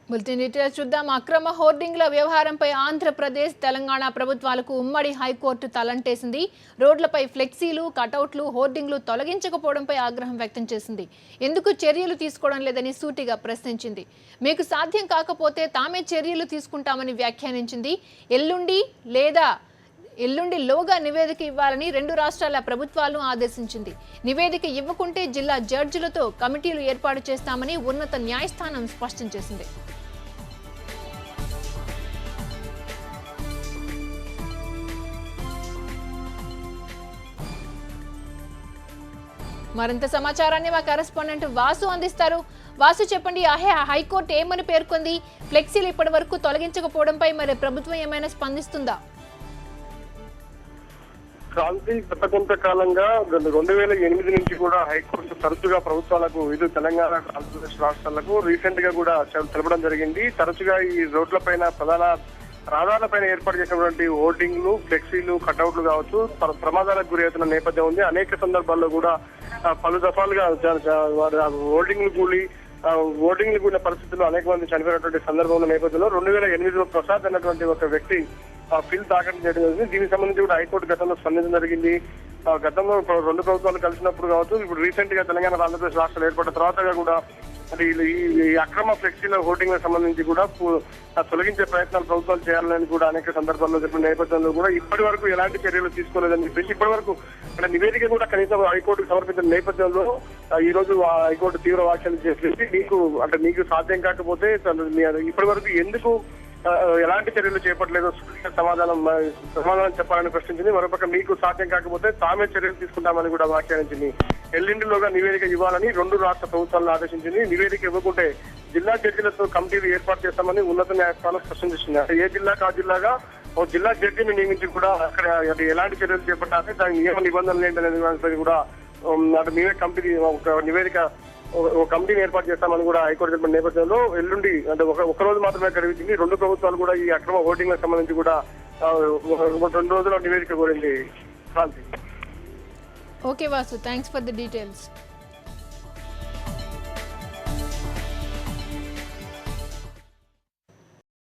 Bulletin details చూద్దాం. అక్రమ హోర్డింగ్ల వ్యవహారంపై ఆంధ్రప్రదేశ్, తెలంగాణ ప్రభుత్వాలకు ఉమ్మడి హైకోర్టు తలంటేసింది. రోడ్లపై ఫ్లెక్సీలు, కటౌట్లు, హోర్డింగ్లు తొలగించకపోవడంపై ఆగ్రహం వ్యక్తం చేసింది. ఎందుకు చర్యలు తీసుకోవడం లేదని సూటిగా ప్రశ్నించింది. మీకు సాధ్యం కాకపోతే తామే చర్యలు తీసుకుంటామని వ్యాఖ్యానించింది. ఎల్లుండిలోగా నివేదిక ఇవ్వాలని రెండు రాష్ట్రాల ప్రభుత్వాలను ఆదేశించింది. నివేదిక ఇవ్వకుంటే జిల్లా జడ్జిలతో కమిటీలు ఏర్పాటు చేస్తామని ఉన్నత న్యాయస్థానం స్పష్టం చేసింది. మరింత సమాచారాన్ని మా కరెస్పాండెంట్ వాసు అందిస్తారు. వాసు, చెప్పండి, హైకోర్టు ఏమని పేర్కొంది? ఫ్లెక్సీలు ఇప్పటి వరకు తొలగించకపోవడంపై మరి ప్రభుత్వం ఏమైనా స్పందిస్తుందా? క్రాంతి గత కొంతకాలంగా 2008 నుంచి కూడా హైకోర్టు తరచుగా ప్రభుత్వాలకు ఇది తెలంగాణ, ఆంధ్రప్రదేశ్ రాష్ట్రాలకు రీసెంట్ గా కూడా తెలపడం జరిగింది. తరచుగా ఈ రోడ్ల పైన ప్రధాన రహదారుల పైన ఏర్పాటు చేసినటువంటి హోర్డింగ్లు, ఫ్లెక్సీలు, కటౌట్లు కావచ్చు ప్రమాదాలకు గురి అవుతున్న నేపథ్యం ఉంది. అనేక సందర్భాల్లో కూడా పలు దఫాలుగా హోర్డింగ్లు కూడిన పరిస్థితుల్లో అనేక మంది చనిపోయినటువంటి సందర్భంలో నేపథ్యంలో 2008లో ప్రసాద్ అన్నటువంటి ఒక వ్యక్తి బిల్ దాఖలు చేయడం జరిగింది. దీనికి సంబంధించి కూడా హైకోర్టు గతంలో స్పందించడం జరిగింది. గతంలో రెండు ప్రభుత్వాలు కలిసినప్పుడు కావచ్చు, ఇప్పుడు రీసెంట్ గా తెలంగాణ, ఆంధ్రప్రదేశ్ రాష్ట్రాలు ఏర్పడిన తర్వాత కూడా ఈ అక్రమ ఫ్లెక్సీల హోర్డింగ్ సంబంధించి కూడా తొలగించే ప్రయత్నాలు ప్రభుత్వాలు చేయాలని కూడా అనేక సందర్భాల్లో జరిగిన నేపథ్యంలో కూడా ఇప్పటి వరకు ఎలాంటి చర్యలు తీసుకోలేదని చెప్పేసి ఇప్పటి వరకు నివేదిక కూడా కనీసం హైకోర్టుకు సమర్పించిన నేపథ్యంలో ఈ రోజు హైకోర్టు తీవ్ర వ్యాఖ్యలు చేసేసి మీకు సాధ్యం కాకపోతే ఇప్పటి వరకు ఎందుకు ఎలాంటి చర్యలు చేపట్టలేదు సమాధానం చెప్పాలని ప్రశ్నించింది. మరోపక్క మీకు సాధ్యం కాకపోతే తామే చర్యలు తీసుకుంటామని కూడా వ్యాఖ్యానించింది. ఎల్లుండిలోగా నివేదిక ఇవ్వాలని రెండు రాష్ట్ర ప్రభుత్వాలను ఆదేశించింది. నివేదిక ఇవ్వకుంటే జిల్లా జడ్జిలతో కమిటీలు ఏర్పాటు చేస్తామని ఉన్నత న్యాయస్థానం స్పష్టం చేసింది. అంటే ఏ జిల్లాకు ఆ జిల్లాగా ఒక జిల్లా జడ్జిని నియమించి కూడా అక్కడ ఎలాంటి చర్యలు చేపట్టాలి, దాని నియమ నిబంధనలు ఏంటనేది కూడా మేమే కమిటీ ఒక నివేదిక ఒక కమిటీని ఏర్పాటు చేస్తామని కూడా హైకోర్టు చెప్పిన నేపథ్యంలో ఎల్లుండి అంటే ఒక రోజు మాత్రమే గడిపించింది. రెండు ప్రభుత్వాలు కూడా ఈ అక్రమ ఓటింగ్లకు సంబంధించి కూడా 2 రోజుల నివేదిక కోరింది. Okay Vasu, thanks for the details.